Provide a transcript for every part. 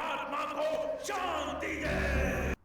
आत्मा को शांति दे।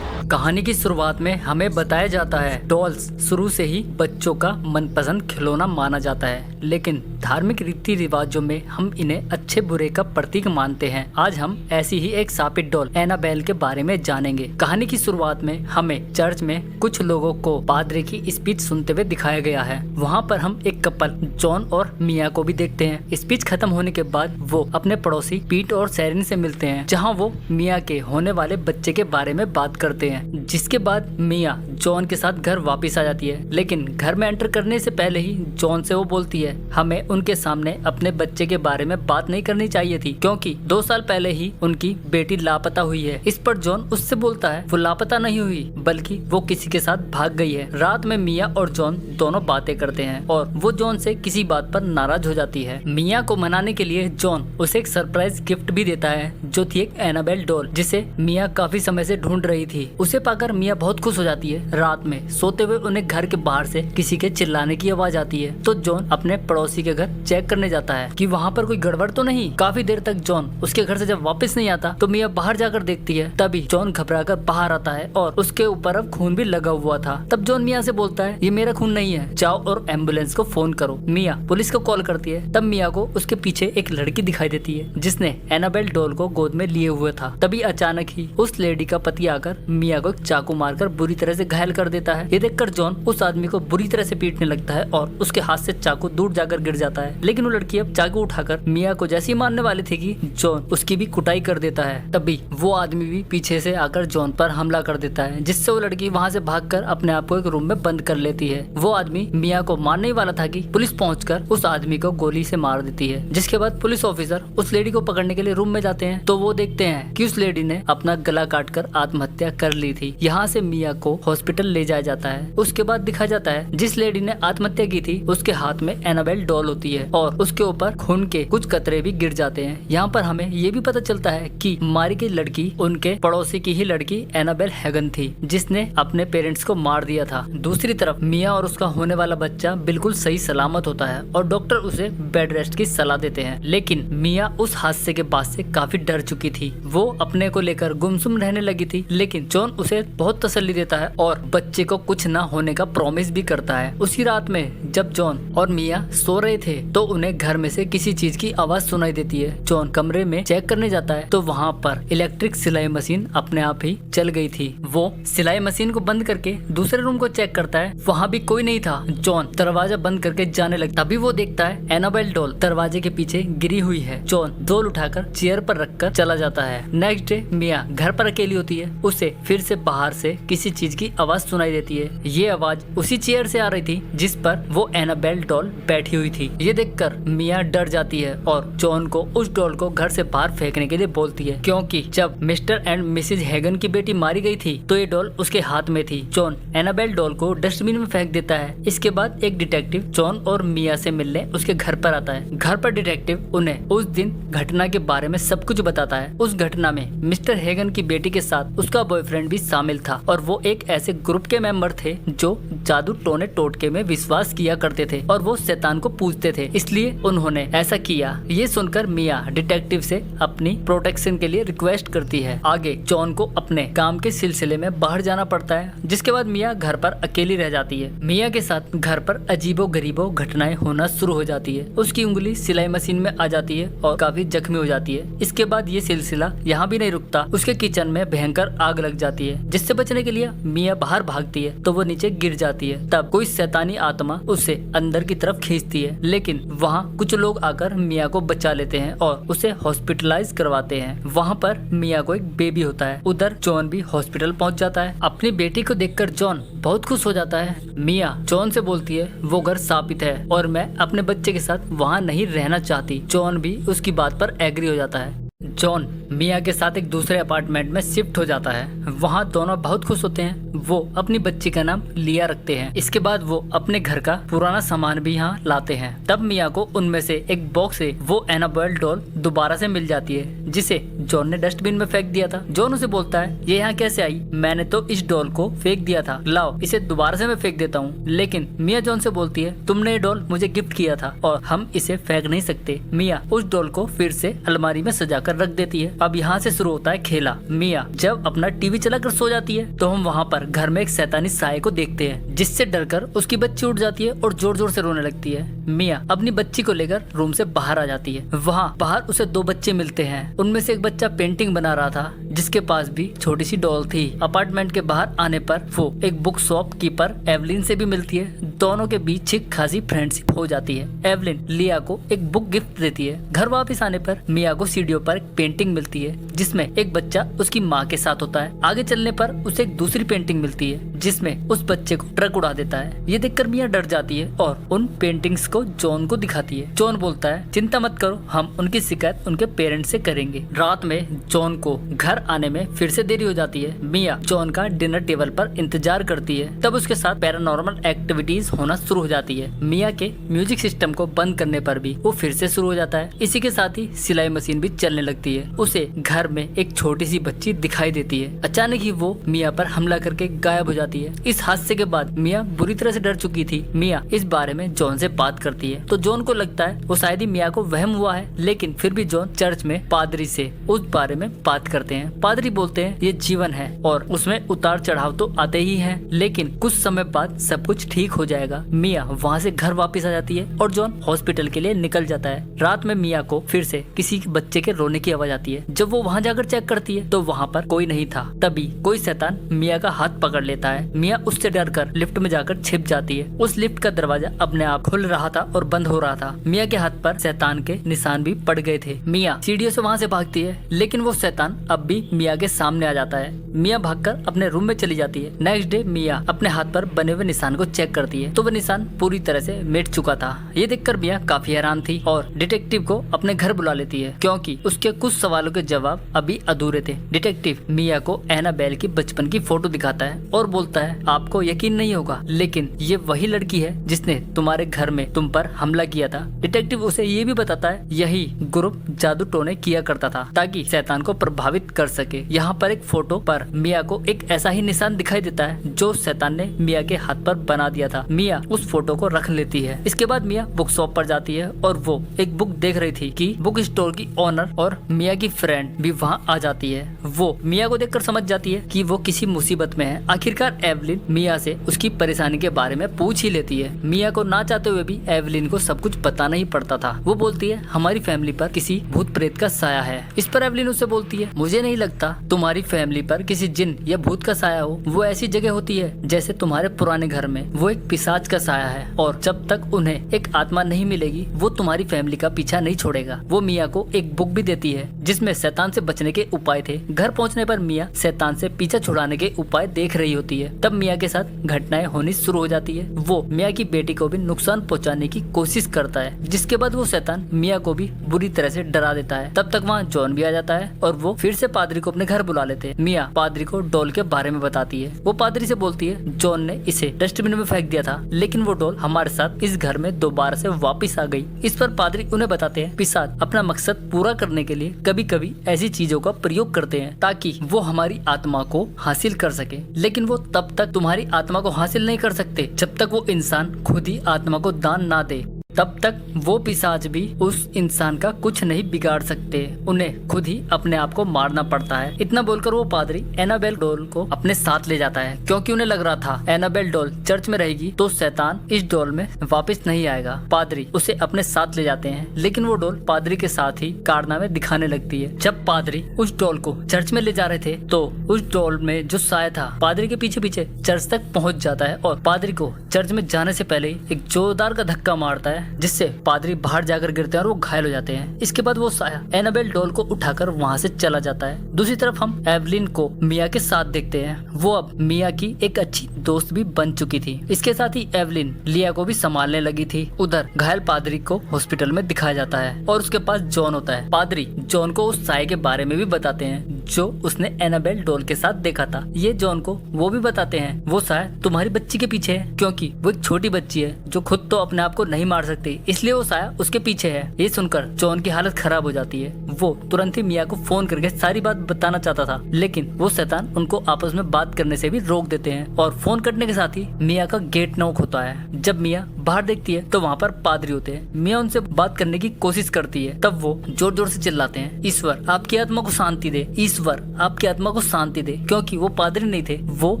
कहानी की शुरुआत में हमें बताया जाता है डॉल्स शुरू से ही बच्चों का मनपसंद खिलौना माना जाता है, लेकिन धार्मिक रीति रिवाजों में हम इन्हें अच्छे बुरे का प्रतीक मानते हैं। आज हम ऐसी ही एक शापित डॉल एनाबेल के बारे में जानेंगे। कहानी की शुरुआत में हमें चर्च में कुछ लोगों को पादरी की स्पीच सुनते हुए दिखाया गया है। वहाँ पर हम एक कपल जॉन और मिया को भी देखते हैं। स्पीच खत्म होने के बाद वो अपने पड़ोसी पीट और सैरिन से मिलते हैं, जहाँ वो मिया के होने वाले बच्चे के बारे में बात करते हैं। जिसके बाद मिया जॉन के साथ घर वापस आ जाती है, लेकिन घर में एंटर करने से पहले ही जॉन से वो बोलती है हमें उनके सामने अपने बच्चे के बारे में बात नहीं करनी चाहिए थी, क्योंकि 2 साल पहले ही उनकी बेटी लापता हुई है। इस पर जॉन उससे बोलता है वो लापता नहीं हुई, बल्कि वो किसी के साथ भाग गई है। रात में मिया और जॉन दोनों बातें करते हैं और वो जॉन से किसी बात पर नाराज हो जाती है। मिया को मनाने के लिए जॉन उसे एक सरप्राइज गिफ्ट भी देता है, जो थी एक एनाबेल डॉल, जिसे मिया काफी समय से ढूंढ रही थी। उसे पाकर मिया बहुत खुश हो जाती है। रात में सोते हुए उन्हें घर के बाहर से किसी के चिल्लाने की आवाज आती है, तो जॉन अपने पड़ोसी के घर चेक करने जाता है कि वहाँ पर कोई गड़बड़ तो नहीं। काफी देर तक जॉन उसके घर से जब वापस नहीं आता तो मिया बाहर जाकर देखती है। तभी जॉन घबराकर बाहर आता है और उसके ऊपर अब खून भी लगा हुआ था। तब जॉन मिया से बोलता है ये मेरा खून नहीं है, जाओ और एम्बुलेंस को फोन करो। मिया पुलिस को कॉल करती है। तब मिया को उसके पीछे एक लड़की दिखाई देती है, जिसने एनाबेल डॉल को गोद में लिए हुए था। तभी अचानक ही उस लेडी का पति आकर मिया को चाकू मारकर बुरी तरह से घायल कर देता है। ये देखकर जॉन उस आदमी को बुरी तरह से पीटने लगता है और उसके हाथ से चाकू दूर जाकर गिर जाता है। लेकिन वो लड़की अब चाकू उठाकर मिया को जैसी मारने वाली थी कि जॉन उसकी भी कुटाई कर देता है। तभी वो आदमी भी पीछे से आकर जॉन पर हमला कर देता है, जिससे वो लड़की वहाँ से भागकर अपने आप को एक रूम में बंद कर लेती है। वो आदमी मिया को मारने ही वाला था कि पुलिस पहुंचकर उस आदमी को गोली से मार देती है। जिसके बाद पुलिस ऑफिसर उस लेडी को पकड़ने के लिए रूम में जाते हैं, तो वो देखते हैं कि उस लेडी ने अपना गला काटकर आत्महत्या कर ली थी। यहाँ से मिया को हॉस्पिटल ले जाया जाता है। उसके बाद दिखा जाता है जिस लेडी ने आत्महत्या की थी उसके हाथ में एनाबेल डॉल होती है और उसके ऊपर खून के कुछ कतरे भी गिर जाते हैं। यहाँ पर हमें ये भी पता चलता है कि मारी गई लड़की उनके पड़ोसी की ही लड़की एनाबेल हैगन थी, जिसने अपने पेरेंट्स को मार दिया था। दूसरी तरफ मिया और उसका होने वाला बच्चा बिल्कुल सही सलामत होता है और डॉक्टर उसे बेड रेस्ट की सलाह देते हैं। लेकिन मिया उस हादसे के बाद से काफी डर चुकी थी। वो अपने को लेकर गुमसुम रहने लगी थी, लेकिन जॉन उसे बहुत तसल्ली देता है और बच्चे को कुछ ना होने का प्रॉमिस भी करता है। उसी रात में जब जॉन और मिया सो रहे थे तो उन्हें घर में से किसी चीज की आवाज सुनाई देती है। जॉन कमरे में चेक करने जाता है तो वहाँ पर इलेक्ट्रिक सिलाई मशीन अपने आप ही चल गई थी। वो सिलाई मशीन को बंद करके दूसरे रूम को चेक करता है, वहाँ भी कोई नहीं था। जॉन दरवाजा बंद करके जाने लगता, तभी वो देखता है एनाबेल डॉल दरवाजे के पीछे गिरी हुई है। जॉन डॉल उठाकर चेयर पर रखकर चला जाता है। नेक्स्ट डे मिया घर पर अकेली होती है। उसे फिर से बाहर से किसी चीज की आवाज सुनाई देती है। ये आवाज उसी चेयर से आ रही थी जिस पर वो एनाबेल डॉल बैठी हुई थी। ये देखकर मिया डर जाती है और जॉन को उस डॉल को घर से बाहर फेंकने के लिए बोलती है, क्योंकि जब मिस्टर एंड मिसेज हैगन की बेटी मारी गई थी तो ये डॉल उसके हाथ में थी। जॉन एनाबेल डॉल को डस्टबिन में फेंक देता है। इसके बाद एक डिटेक्टिव जॉन और मिया से मिलने उसके घर पर आता है। घर पर डिटेक्टिव उन्हें उस दिन घटना के बारे में सब कुछ बताता है। उस घटना में मिस्टर हैगन की बेटी के साथ उसका बॉयफ्रेंड भी शामिल था और वो एक ऐसे ग्रुप के मेंबर थे जो जादू टोने टोटके में विश्वास किया करते थे और वो शैतान को पूजते थे, इसलिए उन्होंने ऐसा किया। ये सुनकर मिया डिटेक्टिव से अपनी प्रोटेक्शन के लिए रिक्वेस्ट करती है। आगे जॉन को अपने काम के सिलसिले में बाहर जाना पड़ता है, जिसके बाद मिया घर पर अकेली रह जाती है। मिया के साथ घर पर अजीबो गरीबो घटनाएं होना शुरू हो जाती है। उसकी उंगली सिलाई मशीन में आ जाती है और काफी जख्मी हो जाती है। इसके बाद ये सिलसिला यहाँ भी नहीं रुकता। उसके किचन में भयंकर आग लग जाती है, जिससे बचने के लिए मिया बाहर भागती है तो वो नीचे गिर जाती है। तब कोई शैतानी आत्मा उसे अंदर की तरफ खींचती है, लेकिन वहाँ कुछ लोग आकर मिया को बचा लेते हैं और उसे हॉस्पिटलाइज करवाते हैं। वहाँ पर मिया को एक बेबी होता है। उधर जॉन भी हॉस्पिटल पहुँच जाता है। अपनी बेटी को देखकर जॉन बहुत खुश हो जाता है। मिया जॉन से बोलती है वो घर शापित है और मैं अपने बच्चे के साथ वहाँ नहीं रहना चाहती। जॉन भी उसकी बात पर एग्री हो जाता है। जॉन मिया के साथ एक दूसरे अपार्टमेंट में शिफ्ट हो जाता है। वहाँ दोनों बहुत खुश होते हैं। वो अपनी बच्ची का नाम लिया रखते हैं। इसके बाद वो अपने घर का पुराना सामान भी यहाँ लाते हैं। तब मिया को उनमें से एक बॉक्स से वो एनाबेल डॉल दोबारा से मिल जाती है, जिसे जॉन ने डस्टबिन में फेंक दिया था। जॉन उसे बोलता है, ये यहाँ कैसे आई? मैंने तो इस डॉल को फेंक दिया था, लाओ इसे दोबारा से मैं फेंक देता हूँ। लेकिन मिया जॉन से बोलती है, तुमने ये डॉल मुझे गिफ्ट किया था और हम इसे फेंक नहीं सकते। मिया उस डॉल को फिर से अलमारी में सजा कर रख देती है। अब यहाँ से शुरू होता है खेला। मिया जब अपना टीवी चलाकर सो जाती है तो हम वहाँ पर घर में एक शैतानी साये को देखते हैं, जिससे डरकर उसकी बच्ची उठ जाती है और जोर जोर से रोने लगती है। मिया अपनी बच्ची को लेकर रूम से बाहर आ जाती है। वहाँ बाहर उसे दो बच्चे मिलते हैं। उनमें से एक बच्चा पेंटिंग बना रहा था, जिसके पास भी छोटी सी डॉल थी। अपार्टमेंट के बाहर आने पर वो एक बुक शॉप कीपर एवलिन से भी मिलती है। दोनों के बीच ठीक खासी फ्रेंडशिप हो जाती है। एवलिन लिया को एक बुक गिफ्ट देती है। घर वापस आने पर मिया को सीढ़ियों पर एक पेंटिंग मिलती है, जिसमें एक बच्चा उसकी माँ के साथ होता है। आगे चलने पर उसे एक दूसरी पेंटिंग मिलती है, जिसमें उस बच्चे को ट्रक उड़ा देता है। ये देखकर मिया डर जाती है और उन पेंटिंग्स को जॉन को दिखाती है। जॉन बोलता है, चिंता मत करो, हम उनकी शिकायत उनके पेरेंट्स से करेंगे। रात में जॉन को घर आने में फिर से देरी हो जाती है। मिया जॉन का डिनर टेबल पर इंतजार करती है। तब उसके साथ पैरानॉर्मल एक्टिविटीज होना शुरू हो जाती है। मिया के म्यूजिक सिस्टम को बंद करने पर भी वो फिर से शुरू हो जाता है। इसी के साथ ही सिलाई मशीन भी चलने लगती है। उसे घर में एक छोटी सी बच्ची दिखाई देती है। अचानक ही वो मिया पर हमला करके गायब हो जाती है। इस हादसे के बाद मिया बुरी तरह से डर चुकी थी। मिया इस बारे में जॉन से बात करती है तो जॉन को लगता है वो शायद ही मिया को वहम हुआ है, लेकिन फिर भी जॉन चर्च में पादरी से उस बारे में बात करते हैं। पादरी बोलते हैं ये जीवन है और उसमें उतार चढ़ाव तो आते ही हैं, लेकिन कुछ समय बाद सब कुछ ठीक हो जाएगा। मिया वहाँ से घर वापस आ जाती है और जॉन हॉस्पिटल के लिए निकल जाता है। रात में मिया को फिर से किसी बच्चे के रोने की आवाज आती है। जब वो वहाँ जाकर चेक करती है तो वहाँ पर कोई नहीं था। तभी कोई शैतान मिया का हाथ पकड़ लेता है। मिया उससे डरकर लिफ्ट में जाकर छिप जाती है। उस लिफ्ट का दरवाजा अपने आप खुल रहा था और बंद हो रहा था। मिया के हाथ पर शैतान के निशान भी पड़ गए थे। मिया सीढ़ियों से वहाँ से भागती है, लेकिन वो शैतान अब भी मिया के सामने आ जाता है। मिया भागकर अपने रूम में चली जाती है। नेक्स्ट डे मिया अपने हाथ पर बने हुए निशान को चेक करती है तो वह निशान पूरी तरह से मिट चुका था। ये देखकर मिया काफी हैरान थी और डिटेक्टिव को अपने घर बुला लेती है, क्योंकि उसके कुछ सवालों के जवाब अभी अधूरे थे। डिटेक्टिव मिया को एनाबेल की बचपन की फोटो दिखाता है और बोलता है, आपको यकीन नहीं होगा, लेकिन ये वही लड़की है जिसने तुम्हारे घर में तुम पर हमला किया था। डिटेक्टिव उसे ये भी बताता है यही ग्रुप जादू टोने किया करता था ताकि शैतान को प्रभावित कर सके। यहाँ पर एक फोटो पर मिया को एक ऐसा ही निशान दिखाई देता है जो शैतान ने मिया के हाथ पर बना दिया था। मिया उस फोटो को रख लेती है। इसके बाद मिया बुक शॉप पर जाती है और वो एक बुक देख रही थी कि बुक स्टोर की ओनर और मिया की फ्रेंड भी वहाँ आ जाती है। वो मिया को देखकर समझ जाती है कि वो किसी मुसीबत में है। आखिरकार एवलिन मिया से उसकी परेशानी के बारे में पूछ ही लेती है। मिया को ना चाहते हुए भी एवलिन को सब कुछ बताना ही पड़ता था। वो बोलती है, हमारी फैमिली पर किसी भूत प्रेत का साया है। इस पर एवलिन उससे बोलती है, मुझे नहीं लगता तुम्हारी फैमिली पर किसी जिन या भूत का साया हो। वो ऐसी जगह होती है जैसे तुम्हारे पुराने घर में वो एक पिशाच का साया है, और जब तक उन्हें एक आत्मा नहीं मिलेगी वो तुम्हारी फैमिली का पीछा नहीं छोड़ेगा। वो मिया को एक बुक भी देती है जिसमें शैतान से बचने के उपाय थे। घर पहुंचने पर मिया शैतान से पीछा छुड़ाने के उपाय देख रही होती है। तब मिया के साथ घटनाएं होनी शुरू हो जाती है। वो मिया की बेटी को भी नुकसान पहुंचाने की कोशिश करता है, जिसके बाद वो शैतान मिया को भी बुरी तरह से डरा देता है। तब तक वहाँ जॉन भी आ जाता है और वो फिर से पादरी को अपने घर बुला लेते हैं। मिया पादरी को डॉल के बारे में बताती है। वो पादरी से बोलती है, जॉन ने इसे डस्टबिन में फेंक दिया था, लेकिन वो डॉल हमारे साथ इस घर में दोबारा से वापस आ गई। इस पर पादरी उन्हें बताते हैं, पिशाच अपना मकसद पूरा करने के लिए कभी कभी ऐसी चीजों का प्रयोग करते हैं ताकि वो हमारी आत्मा को हासिल कर सके, लेकिन वो तब तक तुम्हारी आत्मा को हासिल नहीं कर सकते जब तक वो इंसान खुद ही आत्मा को दान ना दे। तब तक वो पिशाच भी उस इंसान का कुछ नहीं बिगाड़ सकते, उन्हें खुद ही अपने आप को मारना पड़ता है। इतना बोलकर वो पादरी एनाबेल डॉल को अपने साथ ले जाता है, क्योंकि उन्हें लग रहा था एनाबेल डॉल चर्च में रहेगी तो शैतान इस डॉल में वापस नहीं आएगा। पादरी उसे अपने साथ ले जाते हैं, लेकिन वो डॉल पादरी के साथ ही कारनामे दिखाने लगती है। जब पादरी उस डॉल को चर्च में ले जा रहे थे तो उस डॉल में जो साया था पादरी के पीछे पीछे चर्च तक पहुँच जाता है और पादरी को चर्च में जाने से पहले एक जोरदार का धक्का मारता है, है जिससे पादरी बाहर जाकर गिरते हैं और वो घायल हो जाते हैं। इसके बाद वो साया एनाबेल डॉल को उठाकर वहाँ से चला जाता है। दूसरी तरफ हम एवलिन को मिया के साथ देखते हैं। वो अब मिया की एक अच्छी दोस्त भी बन चुकी थी। इसके साथ ही एवलिन लिया को भी संभालने लगी थी। उधर घायल पादरी को हॉस्पिटल में दिखाया जाता है और उसके पास जॉन होता है। पादरी जॉन को उस साए के बारे में भी बताते हैं जो उसने एनाबेल डॉल के साथ देखा था। ये जॉन को वो भी बताते हैं वो साया तुम्हारी बच्ची के पीछे है, क्योंकि वो एक छोटी बच्ची है जो खुद तो अपने आप को नहीं मार सकती, इसलिए वो साया उसके पीछे है। ये सुनकर जॉन की हालत खराब हो जाती है। वो तुरंत ही मिया को फोन करके सारी बात बताना चाहता था, लेकिन वो शैतान उनको आपस में बात करने से भी रोक देते हैं और फोन कटने के साथ ही मिया का गेट नॉक होता है। जब मिया बाहर देखती है तो वहाँ पर पादरी होते हैं। मिया उनसे बात करने की कोशिश करती है, तब वो जोर जोर से चिल्लाते हैं, ईश्वर आपकी आत्मा को शांति दे, ईश्वर आपकी आत्मा को शांति दे, क्योंकि वो पादरी नहीं थे, वो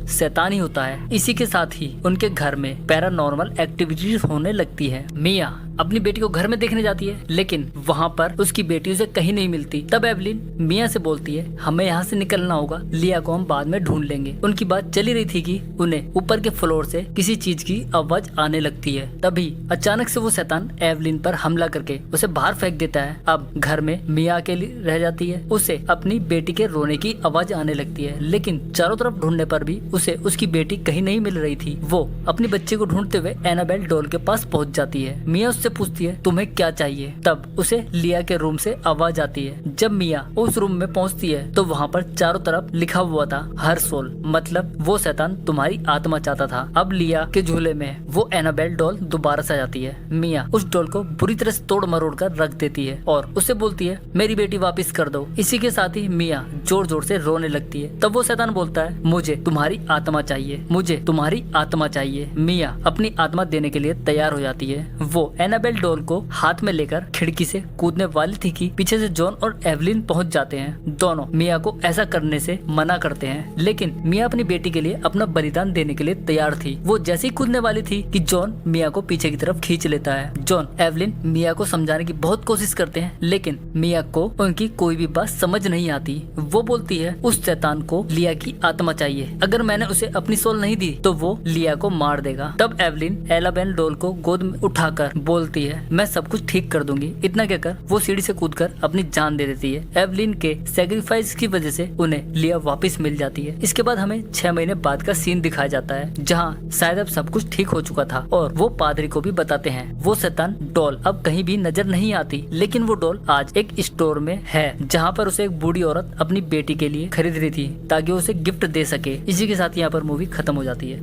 शैतान ही होता है। इसी के साथ ही उनके घर में पैरानॉर्मल एक्टिविटीज होने लगती है। मिया अपनी बेटी को घर में देखने जाती है, लेकिन वहाँ पर उसकी बेटी उसे कहीं नहीं मिलती। तब एवलिन मिया से बोलती है हमें यहाँ से निकलना होगा, लिया को हम बाद में ढूंढ लेंगे। उनकी बात चली रही थी कि उन्हें ऊपर के फ्लोर से किसी चीज की आवाज आने लगती है। तभी अचानक से वो शैतान एवलिन पर हमला करके उसे बाहर फेंक देता है। अब घर में मिया अकेली रह जाती है। उसे अपनी बेटी के रोने की आवाज आने लगती है, लेकिन चारों तरफ ढूंढने पर भी उसे उसकी बेटी कहीं नहीं मिल रही थी। वो अपनी बच्ची को ढूंढते हुए एनाबेल डॉल के पास पहुंच जाती है। मिया उससे पूछती है तुम्हें क्या चाहिए। तब उसे लिया के रूम से आवाज आती है। जब मिया उस रूम में पहुंचती है तो वहाँ पर चारों तरफ लिखा हुआ था हर सोल, मतलब वो शैतान तुम्हारी आत्मा चाहता था। अब लिया के झूले में वो एनाबेल डॉल दोबारा से आ जाती है। मिया उस डॉल को बुरी तरह से तोड़ मरोड़ कर रख देती है और उसे बोलती है मेरी बेटी वापस कर दो। इसी के साथ ही मिया जोर जोर से रोने लगती है। तब वो शैतान बोलता है मुझे तुम्हारी आत्मा चाहिए, मुझे तुम्हारी आत्मा चाहिए। मिया अपनी आत्मा देने के लिए तैयार हो जाती है। वो एनाबेल डॉल को हाथ में लेकर खिड़की से कूदने वाली थी कि पीछे से जॉन और एवलिन पहुंच जाते हैं। दोनों मिया को ऐसा करने से मना करते हैं, लेकिन मिया अपनी बेटी के लिए अपना बलिदान देने के लिए तैयार थी। वो जैसे ही कूदने वाली थी कि जॉन मिया को पीछे की तरफ खींच लेता है। जॉन एवलिन मिया को समझाने की बहुत कोशिश करते हैं, लेकिन मिया को उनकी कोई भी बात समझ नहीं आती। वो बोलती है उस शैतान को लिया की आत्मा चाहिए, अगर मैंने उसे अपनी सोल नहीं दी तो वो लिया को मार देगा। तब एवलिन एनाबेल डॉल को गोद में उठाकर बोलती है मैं सब कुछ ठीक कर दूंगी। इतना कहकर वो सीढ़ी से कूदकर अपनी जान दे देती है। एवलिन के सैक्रिफाइस की वजह से उन्हें लिया वापस मिल जाती है। इसके बाद हमें 6 महीने बाद का सीन दिखाया जाता है, जहाँ शायद अब सब कुछ ठीक हो चुका था और वो पादरी को भी बताते हैं वो शैतान डॉल अब कहीं भी नजर नहीं आती, लेकिन वो डॉल आज एक स्टोर में है, जहाँ पर उसे एक बूढ़ी औरत अपनी बेटी के लिए खरीद रही थी ताकि उसे गिफ्ट दे सके। इसी के साथ यहाँ पर मूवी खत्म हो जाती है।